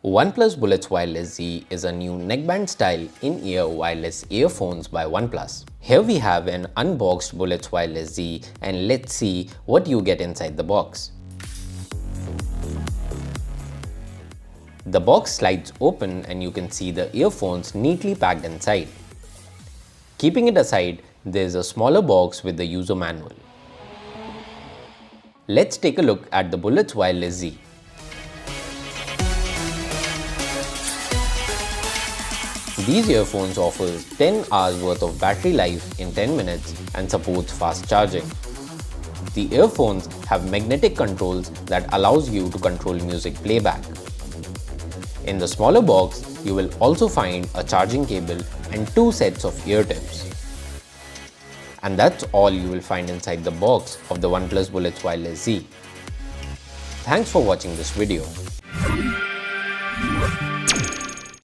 OnePlus Bullets Wireless Z is a new neckband style in-ear wireless earphones by OnePlus. Here we have an unboxed Bullets Wireless Z and let's see what you get inside the box. The box slides open and you can see the earphones neatly packed inside. Keeping it aside, there is a smaller box with the user manual. Let's take a look at the Bullets Wireless Z. These earphones offers 10 hours worth of battery life in 10 minutes and supports fast charging. The earphones have magnetic controls that allows you to control music playback. In the smaller box, you will also find a charging cable and 2 sets of ear tips. And that's all you will find inside the box of the OnePlus Bullets Wireless Z. Thanks for watching this video.